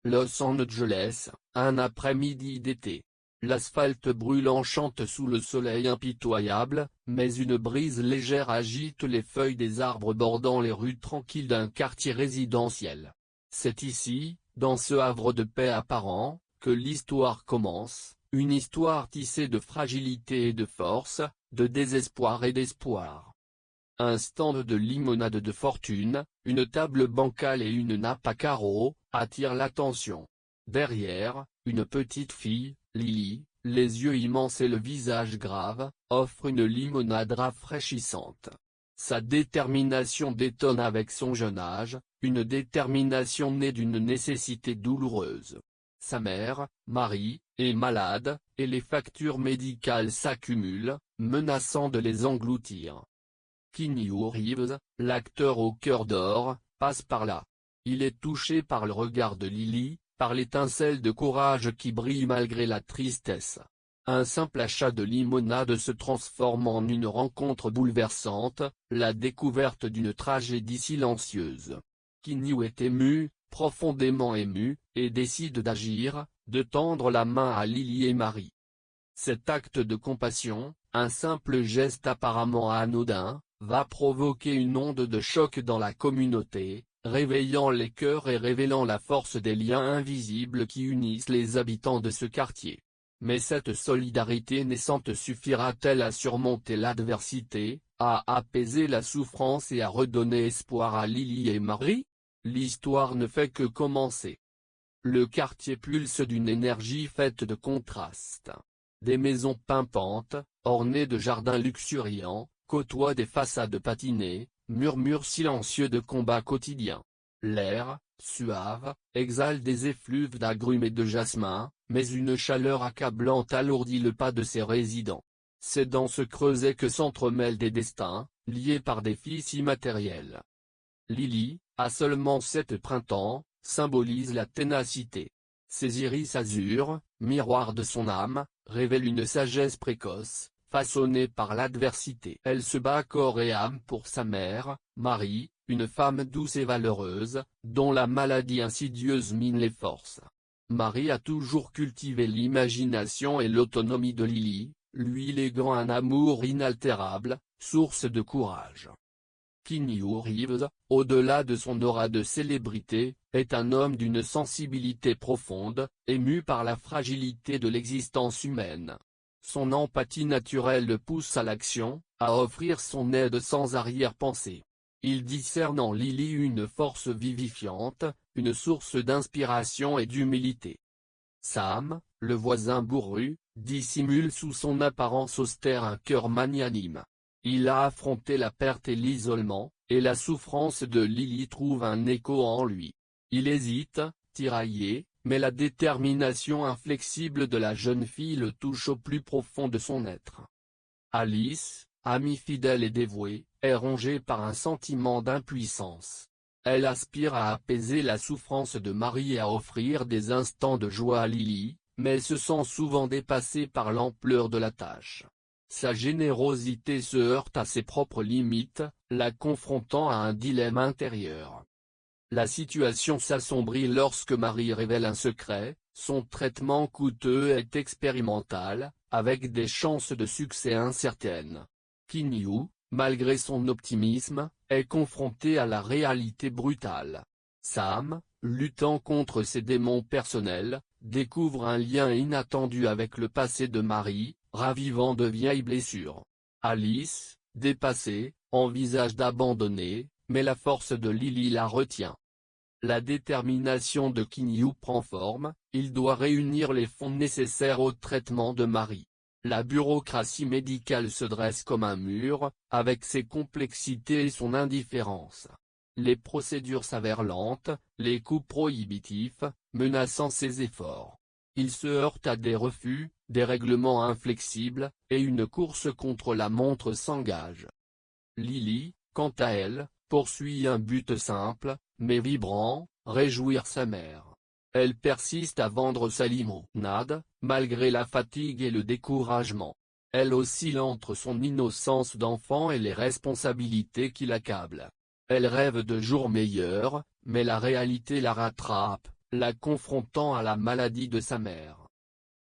Los Angeles, un après-midi d'été. L'asphalte brûlant chante sous le soleil impitoyable, mais une brise légère agite les feuilles des arbres bordant les rues tranquilles d'un quartier résidentiel. C'est ici, dans ce havre de paix apparent, que l'histoire commence, une histoire tissée de fragilité et de force, de désespoir et d'espoir. Un stand de limonade de fortune, une table bancale et une nappe à carreaux, attirent l'attention. Derrière, une petite fille, Lily, les yeux immenses et le visage grave, offre une limonade rafraîchissante. Sa détermination détonne avec son jeune âge, une détermination née d'une nécessité douloureuse. Sa mère, Marie, est malade, et les factures médicales s'accumulent, menaçant de les engloutir. Keanu Reeves, l'acteur au cœur d'or, passe par là. Il est touché par le regard de Lily, par l'étincelle de courage qui brille malgré la tristesse. Un simple achat de limonade se transforme en une rencontre bouleversante, la découverte d'une tragédie silencieuse. Keanu est ému, profondément ému, et décide d'agir, de tendre la main à Lily et Marie. Cet acte de compassion, un simple geste apparemment anodin, va provoquer une onde de choc dans la communauté, réveillant les cœurs et révélant la force des liens invisibles qui unissent les habitants de ce quartier. Mais cette solidarité naissante suffira-t-elle à surmonter l'adversité, à apaiser la souffrance et à redonner espoir à Lily et Marie? L'histoire ne fait que commencer. Le quartier pulse d'une énergie faite de contrastes. Des maisons pimpantes, ornées de jardins luxuriants, côtoient des façades patinées, murmures silencieux de combats quotidiens. L'air, suave, exhale des effluves d'agrumes et de jasmin, mais une chaleur accablante alourdit le pas de ses résidents. C'est dans ce creuset que s'entremêlent des destins, liés par des fils immatériels. Lily, à seulement 7 printemps, symbolise la ténacité. Ses iris azur, miroir de son âme, révèlent une sagesse précoce, façonnée par l'adversité. Elle se bat corps et âme pour sa mère, Marie, une femme douce et valeureuse, dont la maladie insidieuse mine les forces. Marie a toujours cultivé l'imagination et l'autonomie de Lily, lui léguant un amour inaltérable, source de courage. Keanu Reeves, au-delà de son aura de célébrité, est un homme d'une sensibilité profonde, ému par la fragilité de l'existence humaine. Son empathie naturelle le pousse à l'action, à offrir son aide sans arrière-pensée. Il discerne en Lily une force vivifiante, une source d'inspiration et d'humilité. Sam, le voisin bourru, dissimule sous son apparence austère un cœur magnanime. Il a affronté la perte et l'isolement, et la souffrance de Lily trouve un écho en lui. Il hésite, tiraillé, mais la détermination inflexible de la jeune fille le touche au plus profond de son être. Alice, amie fidèle et dévouée, est rongée par un sentiment d'impuissance. Elle aspire à apaiser la souffrance de Marie et à offrir des instants de joie à Lily, mais se sent souvent dépassée par l'ampleur de la tâche. Sa générosité se heurte à ses propres limites, la confrontant à un dilemme intérieur. La situation s'assombrit lorsque Marie révèle un secret, son traitement coûteux est expérimental, avec des chances de succès incertaines. Keanu, malgré son optimisme, est confronté à la réalité brutale. Sam, luttant contre ses démons personnels, découvre un lien inattendu avec le passé de Marie, ravivant de vieilles blessures. Alice, dépassée, envisage d'abandonner, mais la force de Lily la retient. La détermination de Keanu prend forme, il doit réunir les fonds nécessaires au traitement de Marie. La bureaucratie médicale se dresse comme un mur, avec ses complexités et son indifférence. Les procédures s'avèrent lentes, les coûts prohibitifs, menaçant ses efforts. Il se heurte à des refus, des règlements inflexibles, et une course contre la montre s'engage. Lily, quant à elle, poursuit un but simple, mais vibrant, réjouir sa mère. Elle persiste à vendre sa limonade, malgré la fatigue et le découragement. Elle oscille entre son innocence d'enfant et les responsabilités qui l'accablent. Elle rêve de jours meilleurs, mais la réalité la rattrape, la confrontant à la maladie de sa mère.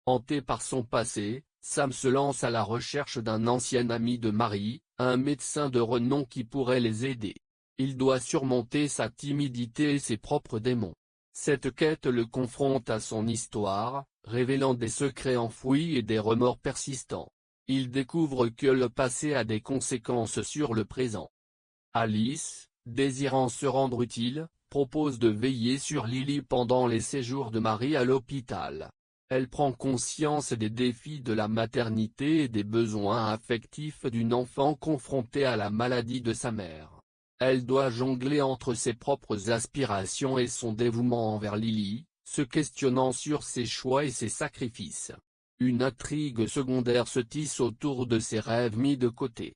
Hanté par son passé, Sam se lance à la recherche d'un ancien ami de Marie, un médecin de renom qui pourrait les aider. Il doit surmonter sa timidité et ses propres démons. Cette quête le confronte à son histoire, révélant des secrets enfouis et des remords persistants. Il découvre que le passé a des conséquences sur le présent. Alice, désirant se rendre utile, propose de veiller sur Lily pendant les séjours de Marie à l'hôpital. Elle prend conscience des défis de la maternité et des besoins affectifs d'une enfant confrontée à la maladie de sa mère. Elle doit jongler entre ses propres aspirations et son dévouement envers Lily, se questionnant sur ses choix et ses sacrifices. Une intrigue secondaire se tisse autour de ses rêves mis de côté.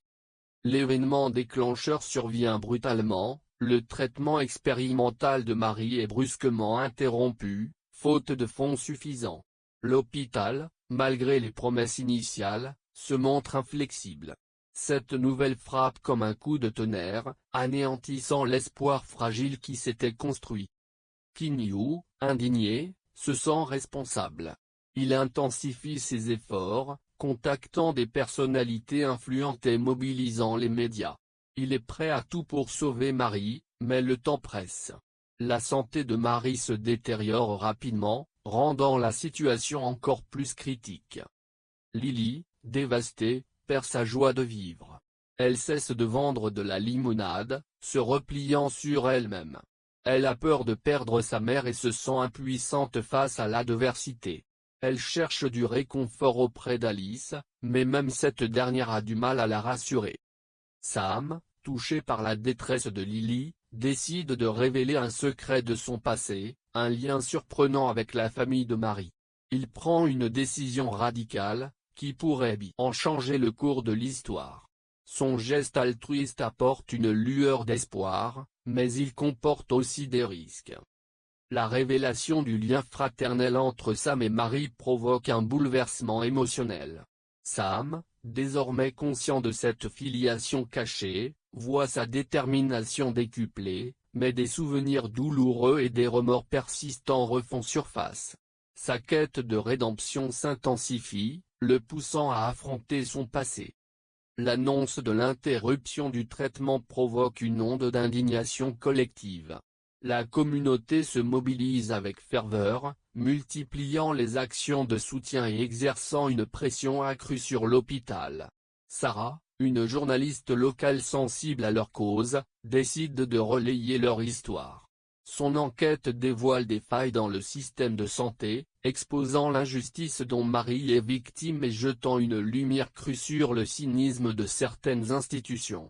L'événement déclencheur survient brutalement, le traitement expérimental de Marie est brusquement interrompu, faute de fonds suffisants. L'hôpital, malgré les promesses initiales, se montre inflexible. Cette nouvelle frappe comme un coup de tonnerre, anéantissant l'espoir fragile qui s'était construit. Kinyu, indigné, se sent responsable. Il intensifie ses efforts, contactant des personnalités influentes et mobilisant les médias. Il est prêt à tout pour sauver Marie, mais le temps presse. La santé de Marie se détériore rapidement, rendant la situation encore plus critique. Lily, dévastée, perd sa joie de vivre. Elle cesse de vendre de la limonade, se repliant sur elle-même. Elle a peur de perdre sa mère et se sent impuissante face à l'adversité. Elle cherche du réconfort auprès d'Alice, mais même cette dernière a du mal à la rassurer. Sam, touché par la détresse de Lily, décide de révéler un secret de son passé, un lien surprenant avec la famille de Marie. Il prend une décision radicale, qui pourrait en changer le cours de l'histoire. Son geste altruiste apporte une lueur d'espoir, mais il comporte aussi des risques. La révélation du lien fraternel entre Sam et Marie provoque un bouleversement émotionnel. Sam, désormais conscient de cette filiation cachée, voit sa détermination décuplée, mais des souvenirs douloureux et des remords persistants refont surface. Sa quête de rédemption s'intensifie, le poussant à affronter son passé. L'annonce de l'interruption du traitement provoque une onde d'indignation collective. La communauté se mobilise avec ferveur, multipliant les actions de soutien et exerçant une pression accrue sur l'hôpital. Sarah, une journaliste locale sensible à leur cause, décide de relayer leur histoire. Son enquête dévoile des failles dans le système de santé, exposant l'injustice dont Marie est victime et jetant une lumière crue sur le cynisme de certaines institutions.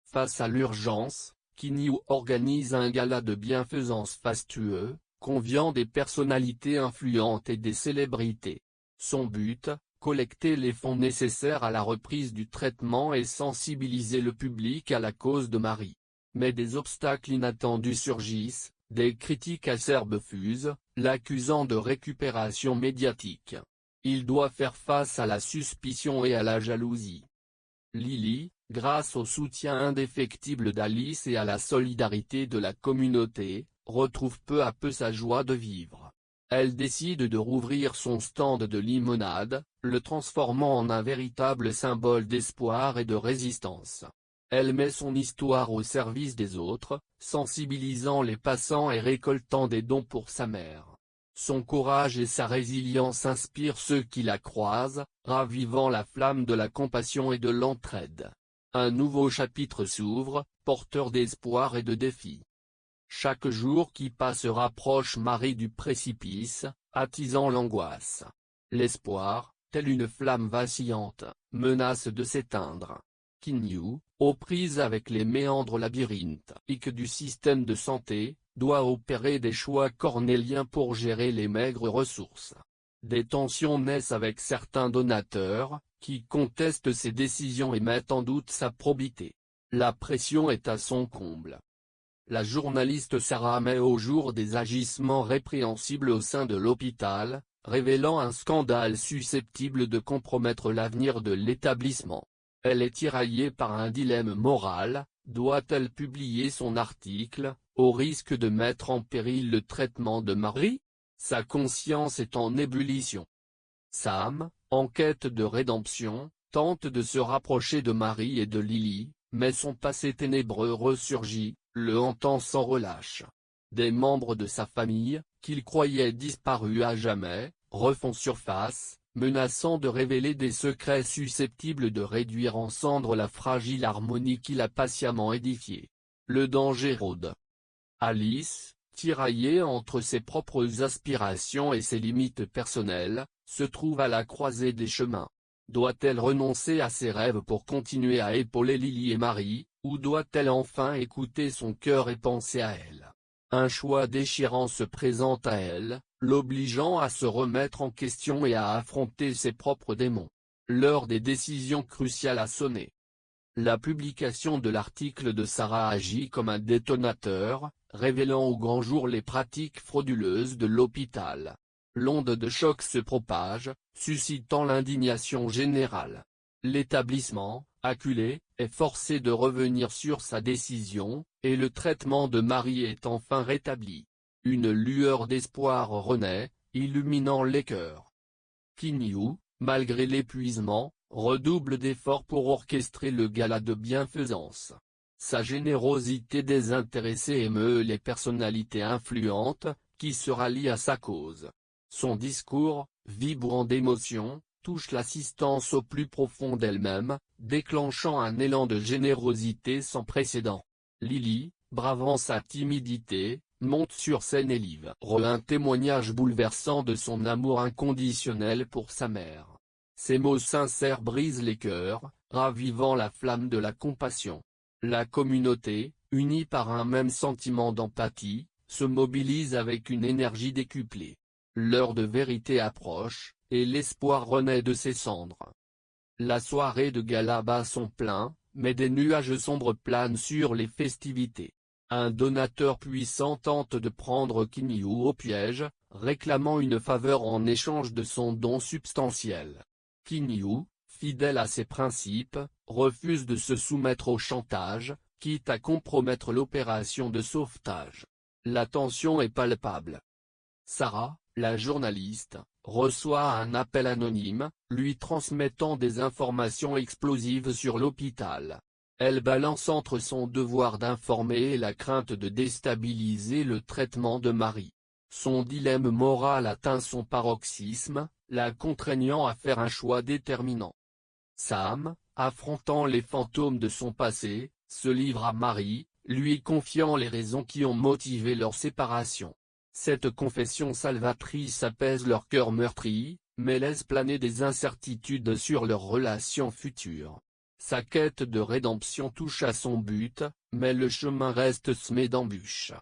Face à l'urgence, Kinyu organise un gala de bienfaisance fastueux, conviant des personnalités influentes et des célébrités. Son but, collecter les fonds nécessaires à la reprise du traitement et sensibiliser le public à la cause de Marie. Mais des obstacles inattendus surgissent, des critiques acerbes fusent, l'accusant de récupération médiatique. Il doit faire face à la suspicion et à la jalousie. Lily, grâce au soutien indéfectible d'Alice et à la solidarité de la communauté, retrouve peu à peu sa joie de vivre. Elle décide de rouvrir son stand de limonade, le transformant en un véritable symbole d'espoir et de résistance. Elle met son histoire au service des autres, sensibilisant les passants et récoltant des dons pour sa mère. Son courage et sa résilience inspirent ceux qui la croisent, ravivant la flamme de la compassion et de l'entraide. Un nouveau chapitre s'ouvre, porteur d'espoir et de défis. Chaque jour qui passe rapproche Marie du précipice, attisant l'angoisse. L'espoir, tel une flamme vacillante, menace de s'éteindre. Kinyu, aux prises avec les méandres labyrinthiques du système de santé, doit opérer des choix cornéliens pour gérer les maigres ressources. Des tensions naissent avec certains donateurs, qui contestent ses décisions et mettent en doute sa probité. La pression est à son comble. La journaliste Sarah met au jour des agissements répréhensibles au sein de l'hôpital, révélant un scandale susceptible de compromettre l'avenir de l'établissement. Elle est tiraillée par un dilemme moral, doit-elle publier son article, au risque de mettre en péril le traitement de Marie. Sa conscience est en ébullition. Sam, en quête de rédemption, tente de se rapprocher de Marie et de Lily, mais son passé ténébreux ressurgit, le hantant sans relâche. Des membres de sa famille, qu'il croyait disparus à jamais, refont surface, menaçant de révéler des secrets susceptibles de réduire en cendres la fragile harmonie qu'il a patiemment édifiée. Le danger rôde. Alice, tiraillée entre ses propres aspirations et ses limites personnelles, se trouve à la croisée des chemins. Doit-elle renoncer à ses rêves pour continuer à épauler Lily et Marie, ou doit-elle enfin écouter son cœur et penser à elle? Un choix déchirant se présente à elle, l'obligeant à se remettre en question et à affronter ses propres démons. L'heure des décisions cruciales a sonné. La publication de l'article de Sarah agit comme un détonateur, révélant au grand jour les pratiques frauduleuses de l'hôpital. L'onde de choc se propage, suscitant l'indignation générale. L'établissement, acculé, est forcé de revenir sur sa décision, et le traitement de Marie est enfin rétabli. Une lueur d'espoir renaît, illuminant les cœurs. Kinyu, malgré l'épuisement, redouble d'efforts pour orchestrer le gala de bienfaisance. Sa générosité désintéressée émeut les personnalités influentes, qui se rallient à sa cause. Son discours, vibrant d'émotion, touche l'assistance au plus profond d'elle-même, déclenchant un élan de générosité sans précédent. Lily, bravant sa timidité, monte sur scène et livre un témoignage bouleversant de son amour inconditionnel pour sa mère. Ces mots sincères brisent les cœurs, ravivant la flamme de la compassion. La communauté, unie par un même sentiment d'empathie, se mobilise avec une énergie décuplée. L'heure de vérité approche, et l'espoir renaît de ses cendres. La soirée de gala bat son plein, mais des nuages sombres planent sur les festivités. Un donateur puissant tente de prendre Kinyu au piège, réclamant une faveur en échange de son don substantiel. Kinyu, fidèle à ses principes, refuse de se soumettre au chantage, quitte à compromettre l'opération de sauvetage. La tension est palpable. Sarah, la journaliste, reçoit un appel anonyme, lui transmettant des informations explosives sur l'hôpital. Elle balance entre son devoir d'informer et la crainte de déstabiliser le traitement de Marie. Son dilemme moral atteint son paroxysme, la contraignant à faire un choix déterminant. Sam, affrontant les fantômes de son passé, se livre à Marie, lui confiant les raisons qui ont motivé leur séparation. Cette confession salvatrice apaise leur cœur meurtri, mais laisse planer des incertitudes sur leur relation future. Sa quête de rédemption touche à son but, mais le chemin reste semé d'embûches.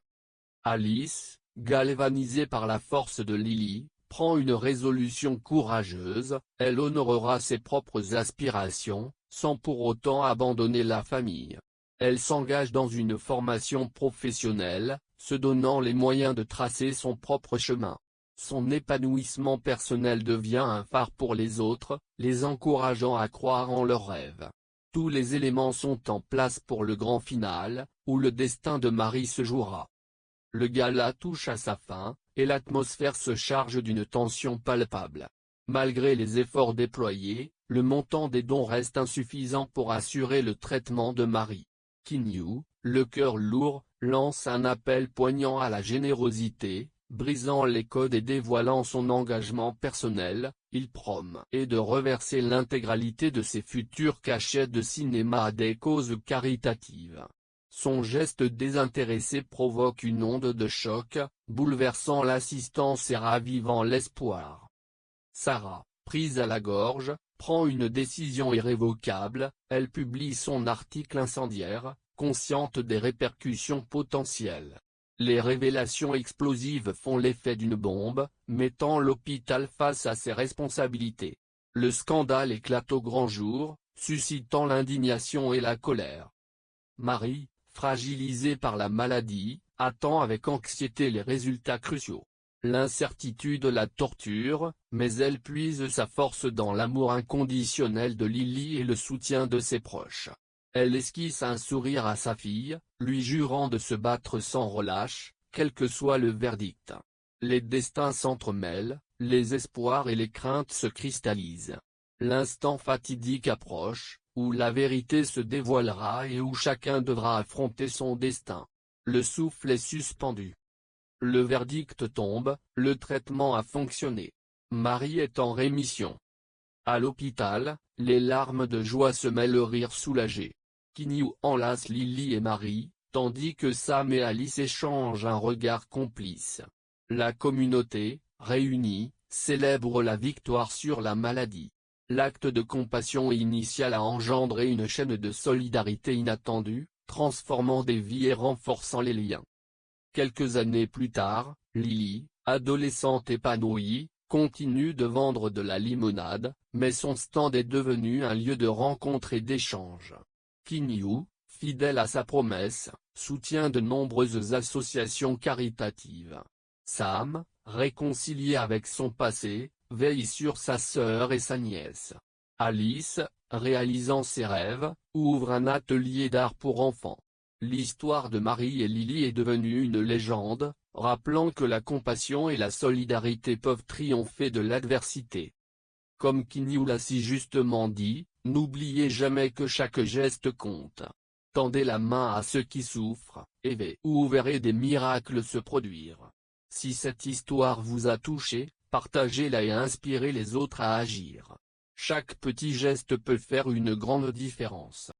Alice, galvanisée par la force de Lily, prend une résolution courageuse, elle honorera ses propres aspirations, sans pour autant abandonner la famille. Elle s'engage dans une formation professionnelle, se donnant les moyens de tracer son propre chemin. Son épanouissement personnel devient un phare pour les autres, les encourageant à croire en leurs rêves. Tous les éléments sont en place pour le grand final, où le destin de Marie se jouera. Le gala touche à sa fin, et l'atmosphère se charge d'une tension palpable. Malgré les efforts déployés, le montant des dons reste insuffisant pour assurer le traitement de Marie. Kinyu, le cœur lourd, lance un appel poignant à la générosité, brisant les codes et dévoilant son engagement personnel. Il promet de reverser l'intégralité de ses futurs cachets de cinéma à des causes caritatives. Son geste désintéressé provoque une onde de choc, bouleversant l'assistance et ravivant l'espoir. Sarah, prise à la gorge, prend une décision irrévocable, elle publie son article incendiaire, consciente des répercussions potentielles. Les révélations explosives font l'effet d'une bombe, mettant l'hôpital face à ses responsabilités. Le scandale éclate au grand jour, suscitant l'indignation et la colère. Marie, fragilisée par la maladie, attend avec anxiété les résultats cruciaux. L'incertitude la torture, mais elle puise sa force dans l'amour inconditionnel de Lily et le soutien de ses proches. Elle esquisse un sourire à sa fille, lui jurant de se battre sans relâche, quel que soit le verdict. Les destins s'entremêlent, les espoirs et les craintes se cristallisent. L'instant fatidique approche, où la vérité se dévoilera et où chacun devra affronter son destin. Le souffle est suspendu. Le verdict tombe, le traitement a fonctionné. Marie est en rémission. À l'hôpital, les larmes de joie se mêlent au rire soulagé. Kinyu enlace Lily et Marie, tandis que Sam et Alice échangent un regard complice. La communauté, réunie, célèbre la victoire sur la maladie. L'acte de compassion initial a engendré une chaîne de solidarité inattendue, transformant des vies et renforçant les liens. Quelques années plus tard, Lily, adolescente épanouie, continue de vendre de la limonade, mais son stand est devenu un lieu de rencontre et d'échange. Kinyu, fidèle à sa promesse, soutient de nombreuses associations caritatives. Sam, réconcilié avec son passé, veille sur sa sœur et sa nièce. Alice, réalisant ses rêves, ouvre un atelier d'art pour enfants. L'histoire de Marie et Lily est devenue une légende, rappelant que la compassion et la solidarité peuvent triompher de l'adversité. Comme Kinyu l'a si justement dit, n'oubliez jamais que chaque geste compte. Tendez la main à ceux qui souffrent, et vous verrez des miracles se produire. Si cette histoire vous a touché, partagez-la et inspirez les autres à agir. Chaque petit geste peut faire une grande différence.